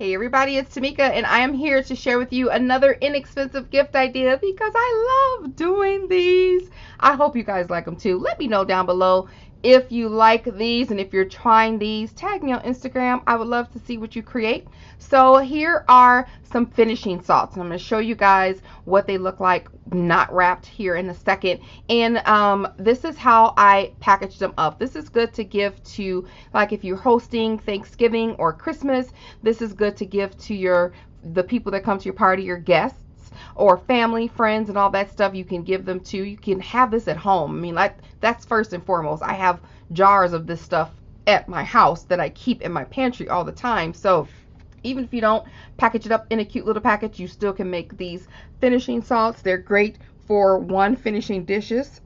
Hey everybody, it's Tamika and I am here to share with you another inexpensive gift idea because I love doing these. I hope you guys like them too. Let me know down below if you like these, and if you're trying these, tag me on Instagram. I would love to see what you create. So here are some finishing salts. I'm going to show you guys what they look like not wrapped here in a second. And this is how I package them up. This is good to give to, like, if you're hosting Thanksgiving or Christmas. This is good to give to the people that come to your party, your guests, or family, friends, and all that stuff. You can give them to. You can have this at home. I mean, like, that's first and foremost. I have jars of this stuff at my house that I keep in my pantry all the time. So even if you don't package it up in a cute little package, you still can make these finishing salts. They're great for finishing dishes.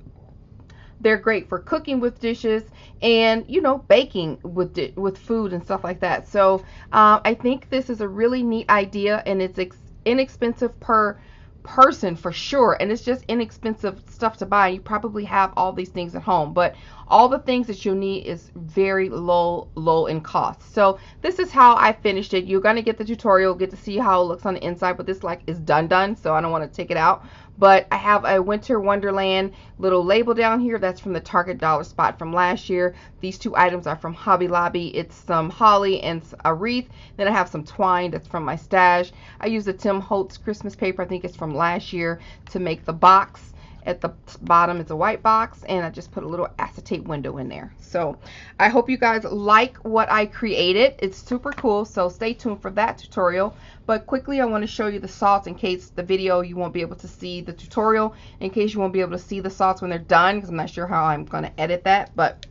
They're great for cooking with dishes and, you know, baking with food and stuff like that. So I think this is a really neat idea, and it's inexpensive per person for sure, and it's just inexpensive stuff to buy. You probably have all these things at home, but all the things that you'll need is very low in cost. So this is how I finished it. You're going to get the tutorial, get to see how it looks on the inside, but this is done, so I don't want to take it out. But I have a Winter Wonderland little label down here. That's from the Target dollar spot from last year. These two items are from Hobby Lobby. It's some holly and a wreath. Then I have some twine that's from my stash. I use the Tim Holtz Christmas paper. I think it's from last year to make the box. At the bottom it's a white box, and I just put a little acetate window in there. So I hope you guys like what I created. It's super cool, so stay tuned for that tutorial. But quickly, I want to show you the salts in case the video you won't be able to see the tutorial, in case you won't be able to see the salts when they're done, because I'm not sure how I'm going to edit that. But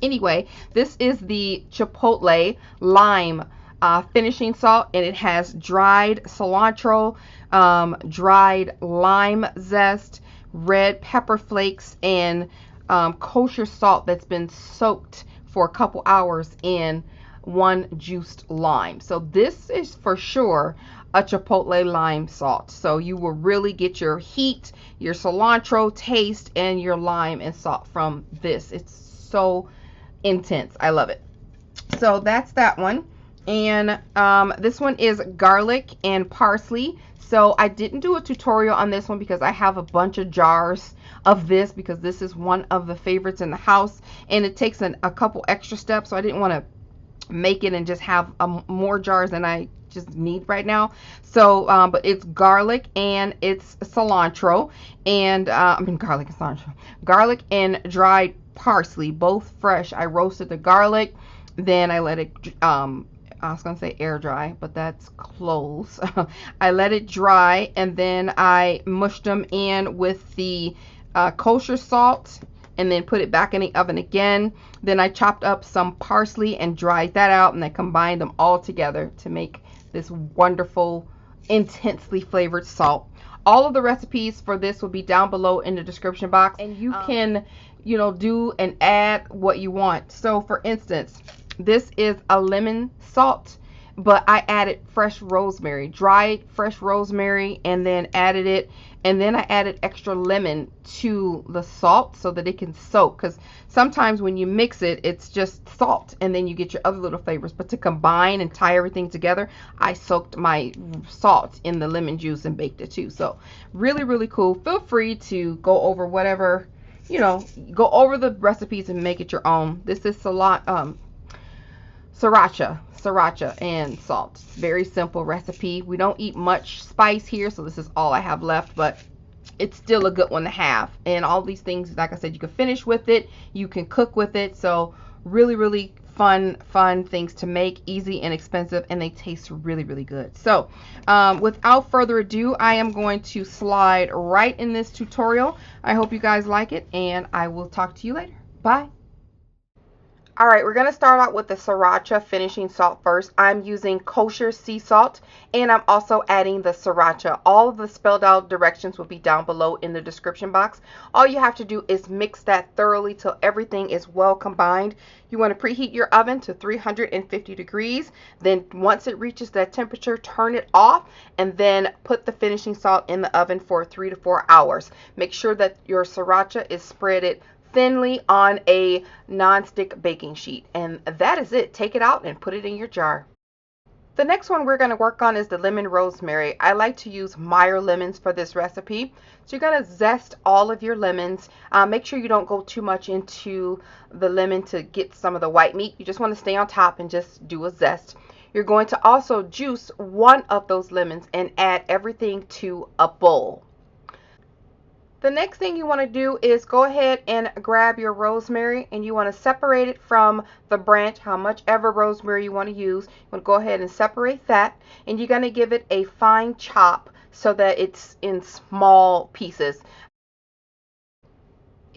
anyway, this is the Chipotle Lime finishing salt, and it has dried cilantro, dried lime zest, red pepper flakes, and kosher salt that's been soaked for a couple hours in one juiced lime. So this is for sure a Chipotle lime salt. So you will really get your heat, your cilantro taste, and your lime and salt from this. It's so intense. I love it. So that's that one. And this one is garlic and parsley. So I didn't do a tutorial on this one because I have a bunch of jars of this, because this is one of the favorites in the house, and it takes a couple extra steps. So I didn't want to make it and just have more jars than I just need right now. So but it's garlic and it's cilantro, and garlic and dried parsley, both fresh. I roasted the garlic, then I let it I was going to say air dry, but that's close. I let it dry, and then I mushed them in with the kosher salt, and then put it back in the oven again. Then I chopped up some parsley and dried that out, and I combined them all together to make this wonderful, intensely flavored salt. All of the recipes for this will be down below in the description box, and you can, you know, do and add what you want. So for instance, this is a lemon salt, but I added fresh rosemary, dried fresh rosemary, and then added it, and then I added extra lemon to the salt so that it can soak, because sometimes when you mix it, it's just salt and then you get your other little flavors. But to combine and tie everything together, I soaked my salt in the lemon juice and baked it too. So really, really cool. Feel free to go over whatever, you know, go over the recipes and make it your own. This is Sriracha and salt. It's a very simple recipe. We don't eat much spice here, so this is all I have left, but it's still a good one to have. And all these things, like I said, you can finish with it, you can cook with it. So really, really fun things to make, easy and expensive, and they taste really, really good. So without further ado, I am going to slide right in this tutorial. I hope you guys like it, and I will talk to you later. Bye. Alright, we're going to start out with the Sriracha finishing salt first. I'm using kosher sea salt, and I'm also adding the Sriracha. All of the spelled out directions will be down below in the description box. All you have to do is mix that thoroughly till everything is well combined. You want to preheat your oven to 350 degrees. Then once it reaches that temperature, turn it off, and then put the finishing salt in the oven for 3 to 4 hours. Make sure that your Sriracha is spreaded thinly on a non-stick baking sheet, and that is it. Take it out and put it in your jar. The next one we're going to work on is the lemon rosemary. I like to use Meyer lemons for this recipe. So you're going to zest all of your lemons. Make sure you don't go too much into the lemon to get some of the white meat. You just want to stay on top and just do a zest. You're going to also juice one of those lemons and add everything to a bowl. The next thing you want to do is go ahead and grab your rosemary, and you want to separate it from the branch, how much ever rosemary you want to use. You want to go ahead and separate that, and you're going to give it a fine chop so that it's in small pieces.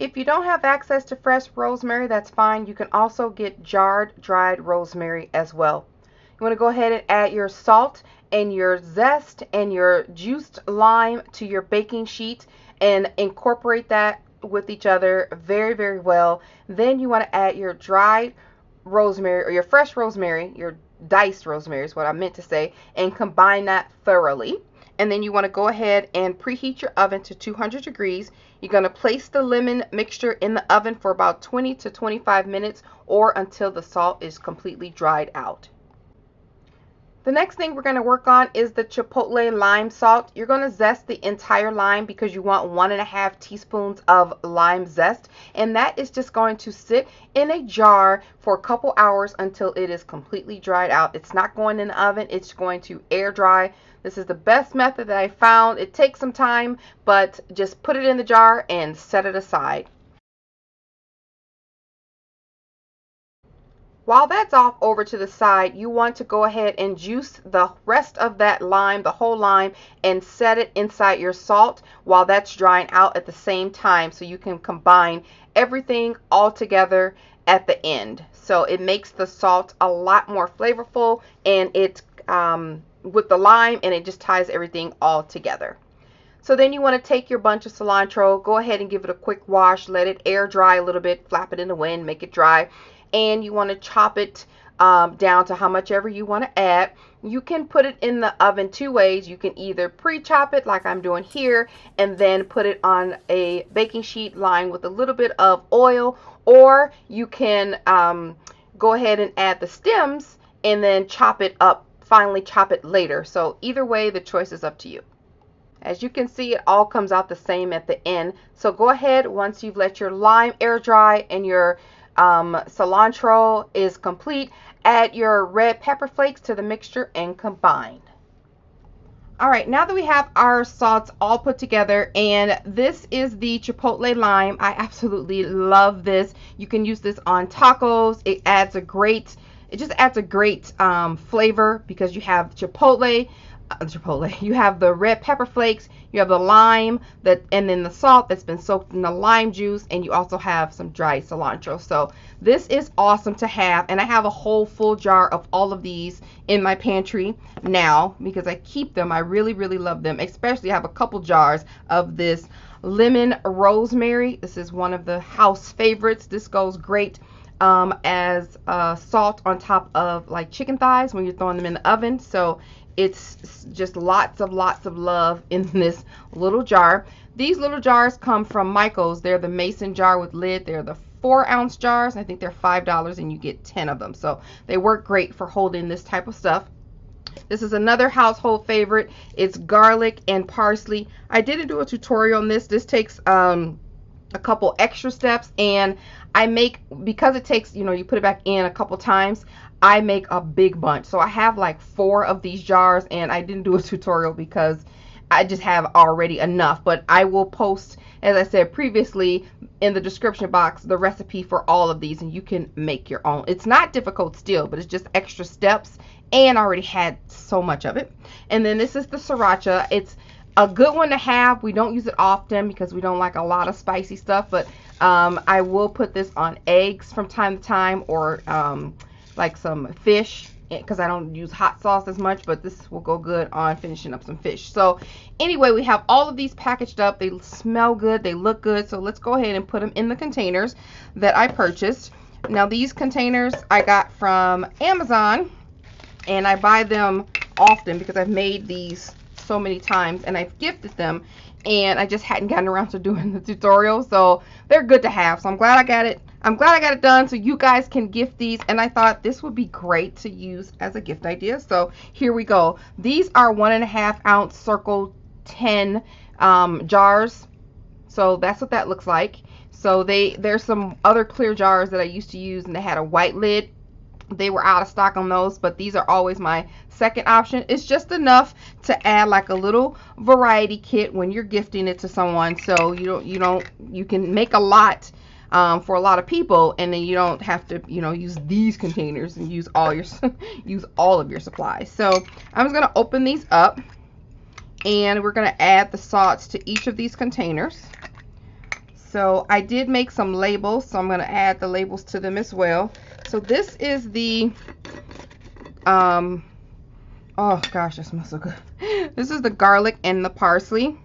If you don't have access to fresh rosemary, that's fine. You can also get jarred, dried rosemary as well. You want to go ahead and add your salt and your zest and your juiced lime to your baking sheet and incorporate that with each other very, very well. Then you want to add your dried rosemary, or your fresh rosemary, your diced rosemary is what I meant to say, and combine that thoroughly. And then you want to go ahead and preheat your oven to 200 degrees. You're going to place the lemon mixture in the oven for about 20 to 25 minutes, or until the salt is completely dried out. The next thing we're going to work on is the Chipotle lime salt. You're going to zest the entire lime because you want 1.5 teaspoons of lime zest. And that is just going to sit in a jar for a couple hours until it is completely dried out. It's not going in the oven. It's going to air dry. This is the best method that I found. It takes some time, but just put it in the jar and set it aside. While that's off over to the side, you want to go ahead and juice the rest of that lime, the whole lime, and set it inside your salt while that's drying out at the same time, so you can combine everything all together at the end. So it makes the salt a lot more flavorful, and it with the lime, and it just ties everything all together. So then you want to take your bunch of cilantro, go ahead and give it a quick wash, let it air dry a little bit, flap it in the wind, make it dry. And you want to chop it down to how much ever you want to add. You can put it in the oven two ways. You can either pre-chop it like I'm doing here and then put it on a baking sheet lined with a little bit of oil, or you can go ahead and add the stems and then chop it up, finally chop it later. So either way, the choice is up to you. As you can see, it all comes out the same at the end. So go ahead, once you've let your lime air dry and your cilantro is complete, add your red pepper flakes to the mixture and combine. Alright, now that we have our salts all put together, and this is the Chipotle Lime. I absolutely love this. You can use this on tacos. It just adds a great flavor because you have Chipotle, you have the red pepper flakes, you have the lime, and then the salt that's been soaked in the lime juice, and you also have some dried cilantro. So this is awesome to have, and I have a whole full jar of all of these in my pantry now because I keep them. I really, really love them. Especially I have a couple jars of this lemon rosemary. This is one of the house favorites. This goes great as salt on top of like chicken thighs when you're throwing them in the oven. So it's just lots of love in this little jar. These little jars come from Michael's. They're the mason jar with lid. They're the 4-ounce jars. I think they're $5 and you get 10 of them. So they work great for holding this type of stuff. This is another household favorite. It's garlic and parsley. I didn't do a tutorial on this. This takes a couple extra steps, and I make, because it takes, you put it back in a couple times, I make a big bunch. So I have like 4 of these jars, and I didn't do a tutorial because I just have already enough. But I will post, as I said previously, in the description box, the recipe for all of these, and you can make your own. It's not difficult still, but it's just extra steps, and I already had so much of it. And then this is the Sriracha. It's a good one to have. We don't use it often because we don't like a lot of spicy stuff, but I will put this on eggs from time to time, or like some fish, because I don't use hot sauce as much, but this will go good on finishing up some fish. So anyway, we have all of these packaged up. They smell good, they look good. So let's go ahead and put them in the containers that I purchased. Now these containers I got from Amazon, and I buy them often because I've made these so many times and I've gifted them, and I just hadn't gotten around to doing the tutorial. So they're good to have, so I'm glad I got it. I'm glad I got it done so you guys can gift these, and I thought this would be great to use as a gift idea. So here we go. These are 1.5 ounce circle 10 jars. So that's what that looks like. So there's some other clear jars that I used to use, and they had a white lid. They were out of stock on those, but these are always my second option. It's just enough to add like a little variety kit when you're gifting it to someone, so you can make a lot for a lot of people, and then you don't have to use these containers and use all your use all of your supplies. So I'm just gonna open these up, and we're gonna add the salts to each of these containers. So I did make some labels, so I'm going to add the labels to them as well. So this is the, oh gosh, that smells so good. This is the garlic and the parsley.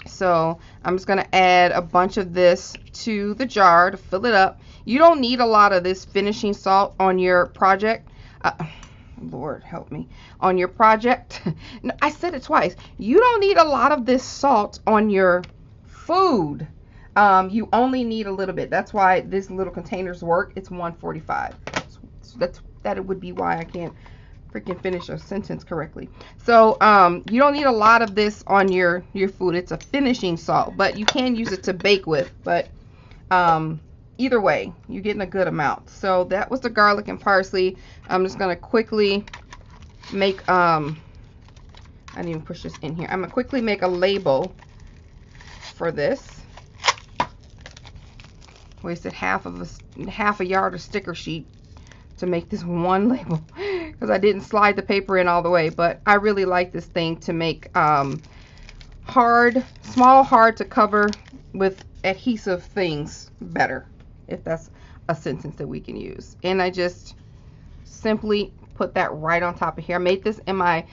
So I'm just going to add a bunch of this to the jar to fill it up. You don't need a lot of this finishing salt on your project. Lord help me. On your project. No, I said it twice. You don't need a lot of this salt on your food. You only need a little bit. That's why these little containers work. It's 145. So that would be why I can't freaking finish a sentence correctly. So you don't need a lot of this on your food. It's a finishing salt, but you can use it to bake with. But either way, you're getting a good amount. So that was the garlic and parsley. I'm just gonna quickly make I didn't even push this in here. I'm gonna quickly make a label for this. Wasted half a yard of sticker sheet to make this one label because I didn't slide the paper in all the way. But I really like this thing to make hard to cover with adhesive things better, if that's a sentence that we can use. And I just simply put that right on top of here. I made this in my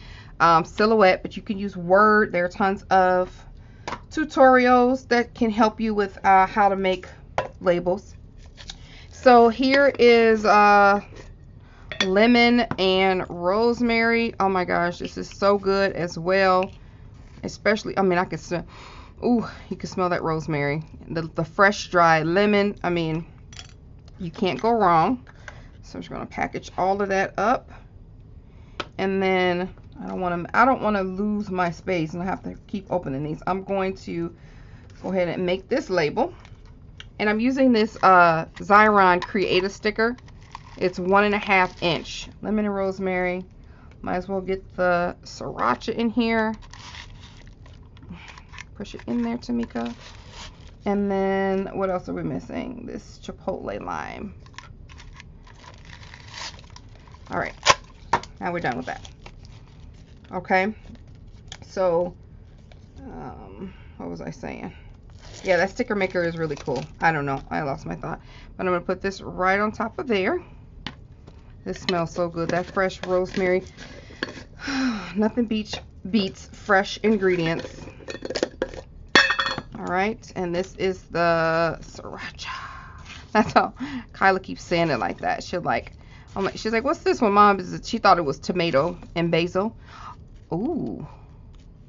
silhouette, but you can use Word. There are tons of tutorials that can help you with how to make labels. So here is lemon and rosemary. Oh my gosh, this is so good as well. Especially, I mean, I can smell, ooh, you can smell that rosemary. The fresh dry lemon, I mean, you can't go wrong. So I'm just going to package all of that up. And then I don't want to lose my space and I have to keep opening these. I'm going to go ahead and make this label. And I'm using this Xyron Creative sticker. It's 1.5 inch. Lemon and rosemary. Might as well get the Sriracha in here. Push it in there, Tmika. And then what else are we missing? This Chipotle Lime. All right. Now we're done with that. Okay. So, what was I saying? Yeah, that sticker maker is really cool. I don't know. I lost my thought. But I'm going to put this right on top of there. This smells so good. That fresh rosemary. Nothing beats fresh ingredients. All right. And this is the Sriracha. That's how Kyla keeps saying it like that. She's like, what's this one, Mom? She thought it was tomato and basil. Ooh.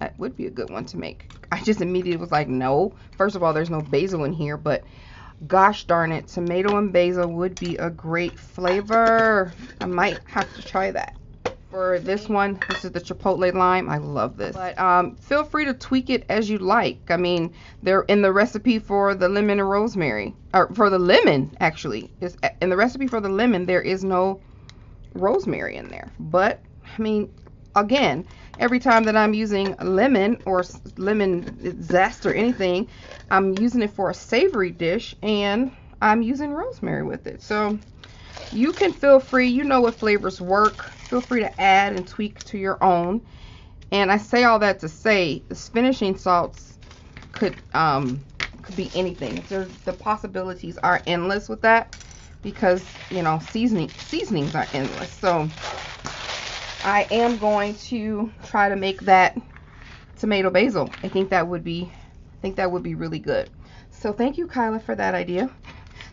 That would be a good one to make. I just immediately was like, no. First of all, there's no basil in here, but gosh darn it, tomato and basil would be a great flavor. I might have to try that. For this one, this is the Chipotle Lime. I love this. But feel free to tweak it as you like. I mean, they're in the recipe for the lemon and rosemary, or for the lemon, actually. In the recipe for the lemon, there is no rosemary in there. But, I mean, again, every time that I'm using lemon or lemon zest or anything, I'm using it for a savory dish and I'm using rosemary with it. So you can feel free, you know what flavors work. Feel free to add and tweak to your own. And I say all that to say the finishing salts could be anything. The possibilities are endless with that because, you know, seasonings are endless. So I am going to try to make that tomato basil. I think that would be really good. So thank you, Kyla, for that idea.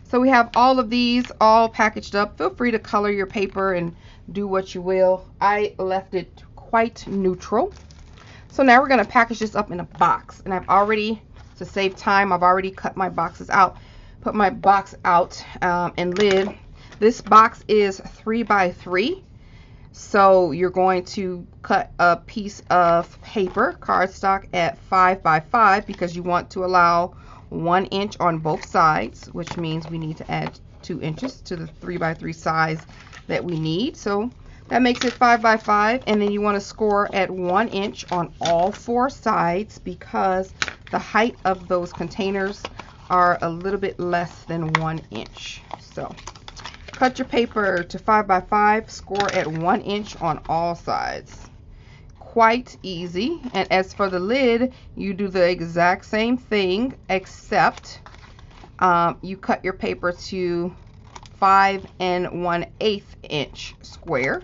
So we have all of these all packaged up. Feel free to color your paper and do what you will. I left it quite neutral. So now we're going to package this up in a box. And I've already, to save time, I've already cut my boxes out. put my box out and lid. This box is 3 by 3. So you're going to cut a piece of paper, cardstock, at 5 by 5 because you want to allow 1 inch on both sides, which means we need to add 2 inches to the 3 by 3 size that we need. So that makes it 5 by 5, and then you want to score at 1 inch on all 4 sides because the height of those containers are a little bit less than 1 inch. So cut your paper to 5 by 5, score at 1 inch on all sides. Quite easy. And as for the lid, you do the exact same thing, except you cut your paper to 5 1/8 inch square,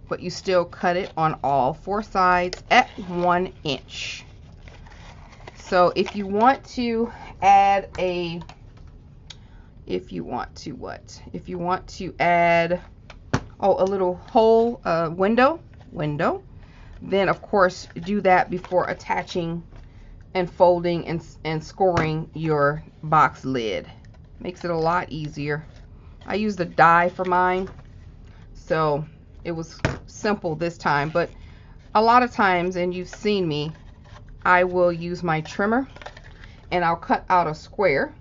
but you still cut it on all 4 sides at 1 inch. So if you want to add a if you want to add a little hole window, then of course do that before attaching and folding and scoring your box lid. Makes it a lot easier. I used a die for mine, so it was simple this time, but a lot of times, and you've seen me, I will use my trimmer and I'll cut out a square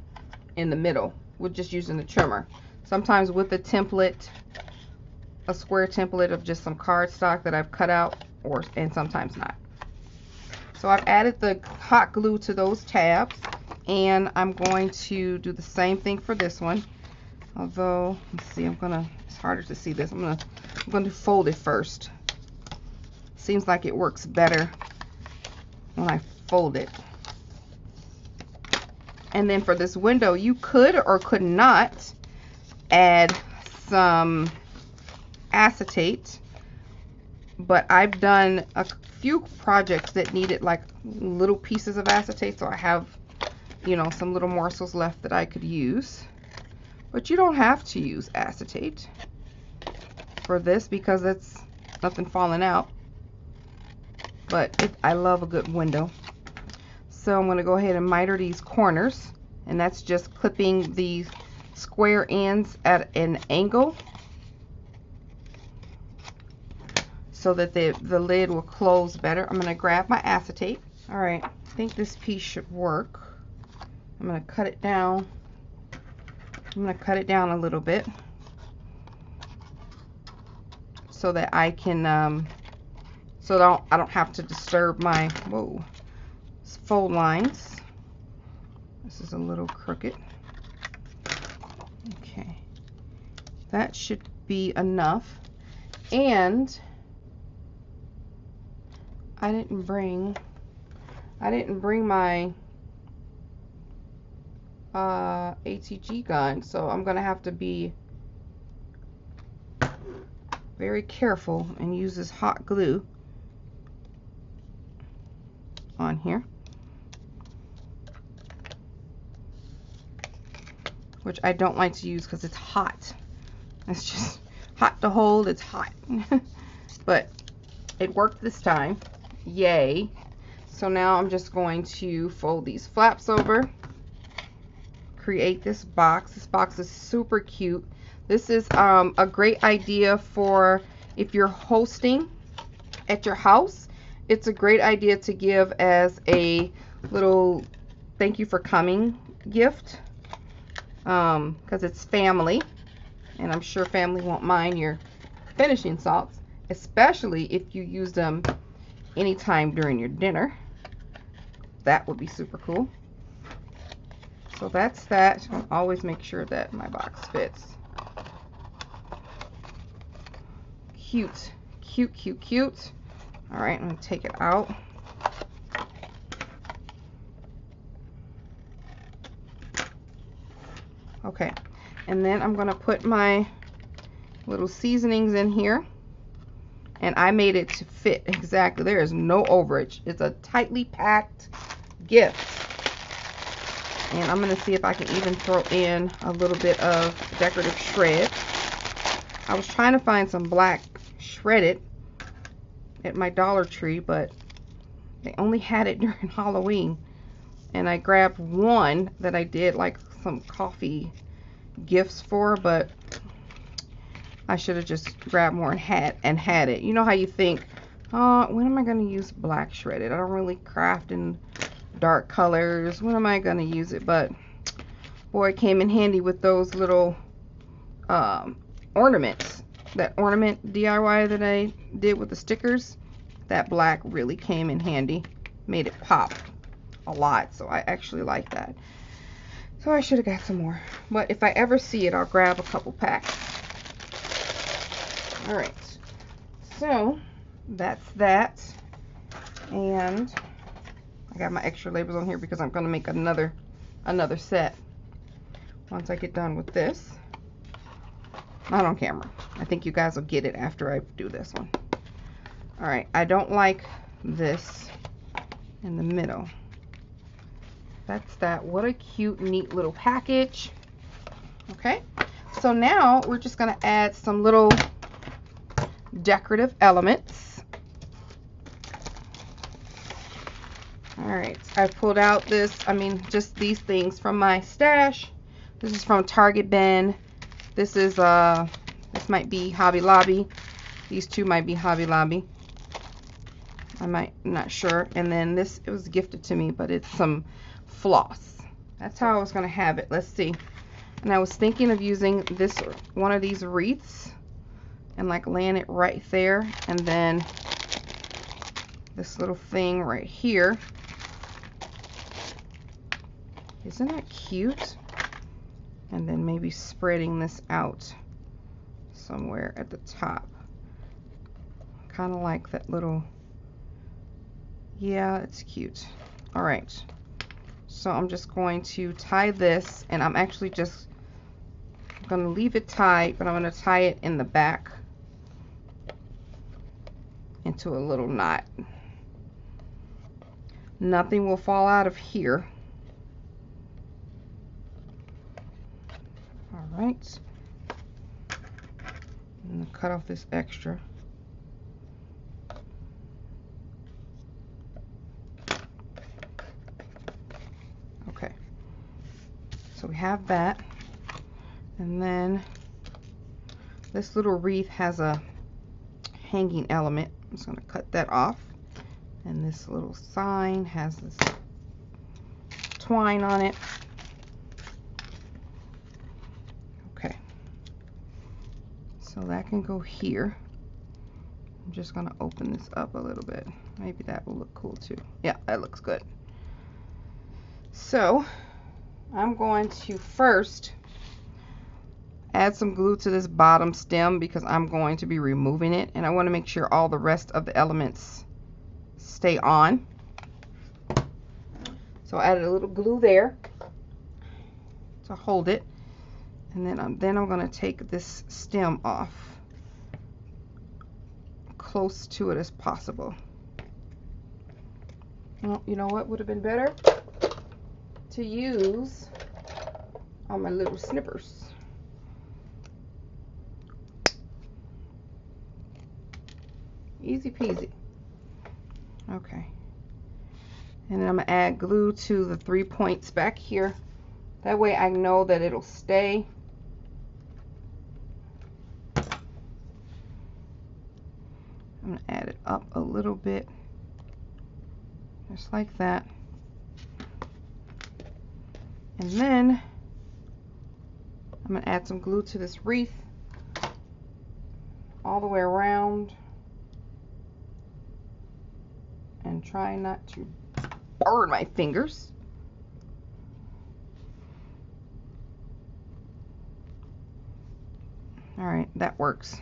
in the middle with just using the trimmer. Sometimes with a template, a square template of just some cardstock that I've cut out, and sometimes not. So I've added the hot glue to those tabs, and I'm going to do the same thing for this one. Although, let's see, it's harder to see this. I'm going to fold it first. Seems like it works better when I fold it. And then for this window, you could or could not add some acetate, but I've done a few projects that needed like little pieces of acetate, so I have, you know, some little morsels left that I could use. But you don't have to use acetate for this because it's nothing falling out. But I love a good window. So I'm going to go ahead and miter these corners, and that's just clipping the square ends at an angle so that the lid will close better. I'm going to grab my acetate. All right, I think this piece should work. I'm going to cut it down. I'm going to cut it down a little bit so that I can I don't have to disturb my fold lines. This is a little crooked. Okay, that should be enough. And I didn't bring my ATG gun, so I'm gonna have to be very careful and use this hot glue on here, which I don't like to use because it's hot. It's just hot to hold. It's hot. But it worked this time. Yay. So now I'm just going to fold these flaps over, create this box. This box is super cute. This is a great idea for if you're hosting at your house. It's a great idea to give as a little thank you for coming gift, because it's family, and I'm sure family won't mind your finishing salts, especially if you use them anytime during your dinner. That would be super cool. So that's that. I'll always make sure that my box fits. Cute, cute, cute, cute. All right, I'm gonna take it out. Okay, and then I'm gonna put my little seasonings in here, and I made it to fit exactly. There is no overage. It's a tightly packed gift. And I'm gonna see if I can even throw in a little bit of decorative shred. I was trying to find some black shredded at my Dollar Tree, but they only had it during Halloween, and I grabbed one that I did like some coffee gifts for, but I should have just grabbed more and had it. You know how you think, when am I going to use black shredded? I don't really craft in dark colors. When am I going to use it? But boy, it came in handy with those little ornaments. That ornament DIY that I did with the stickers. That black really came in handy. Made it pop a lot, so I actually like that. So I should have got some more. But if I ever see it, I'll grab a couple packs. Alright. So that's that. And I got my extra labels on here because I'm going to make another set once I get done with this. Not on camera. I think you guys will get it after I do this one. Alright, I don't like this in the middle. That's that. What a cute, neat little package. Okay, so now we're just going to add some little decorative elements. Alright, I pulled out just these things from my stash. This is from Target bin. This is, this might be Hobby Lobby. These two might be Hobby Lobby. I'm not sure. And then this, it was gifted to me, but it's some floss. That's how I was going to have it. Let's see. And I was thinking of using this, one of these wreaths, and like laying it right there. And then this little thing right here. Isn't that cute? And then maybe spreading this out somewhere at the top. Kind of like that little, yeah, it's cute. All right, so I'm just going to tie this, and I'm actually just going to leave it tied, but I'm going to tie it in the back into a little knot. Nothing will fall out of here. All right, I'm going to cut off this extra. Okay, so we have that, and then this little wreath has a hanging element. I'm just going to cut that off, and this little sign has this twine on it. Okay, so that can go here. I'm just going to open this up a little bit. Maybe that will look cool too. Yeah, that looks good. So I'm going to first add some glue to this bottom stem because I'm going to be removing it, and I want to make sure all the rest of the elements stay on. So I added a little glue there to hold it, and then I'm going to take this stem off close to it as possible. Well, you know what would have been better? To use on my little snippers. Easy peasy. Okay, and then I'm gonna add glue to the 3 points back here. That way I know that it'll stay. I'm gonna add it up a little bit, just like that. And then I'm going to add some glue to this wreath all the way around, and try not to burn my fingers. All right, that works.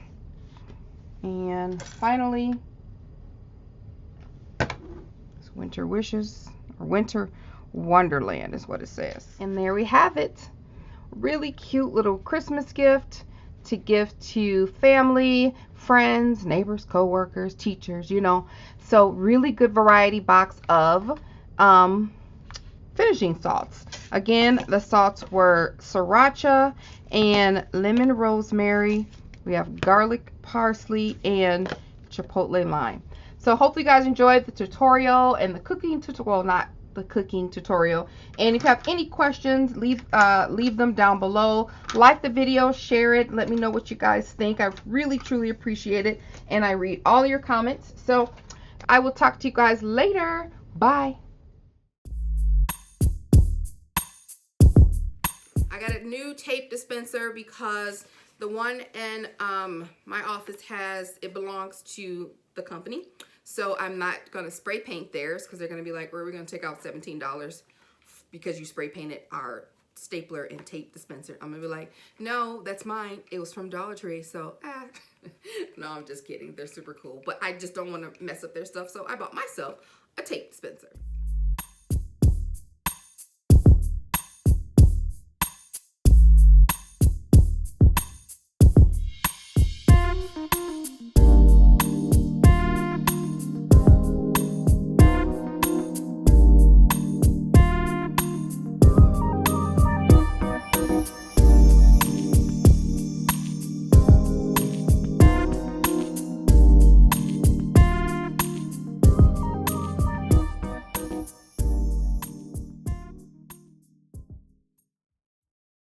And finally, it's Winter Wishes, or Winter Wonderland is what it says. And there we have it. Really cute little Christmas gift to give to family, friends, neighbors, co-workers, teachers, you know. So really good variety box of finishing salts. Again, the salts were Sriracha and lemon rosemary. We have garlic parsley and Chipotle Lime. So hopefully you guys enjoyed the tutorial and the cooking tutorial. Well, not the cooking tutorial. And if you have any questions, leave them down below. Like the video, share it, let me know what you guys think. I really truly appreciate it, and I read all your comments. So I will talk to you guys later. Bye. I got a new tape dispenser because the one in my office it belongs to the company. So I'm not going to spray paint theirs because they're going to be like, where are we going to take out $17 because you spray painted our stapler and tape dispenser? I'm going to be like, no, that's mine. It was from Dollar Tree. So, no, I'm just kidding. They're super cool. But I just don't want to mess up their stuff. So I bought myself a tape dispenser.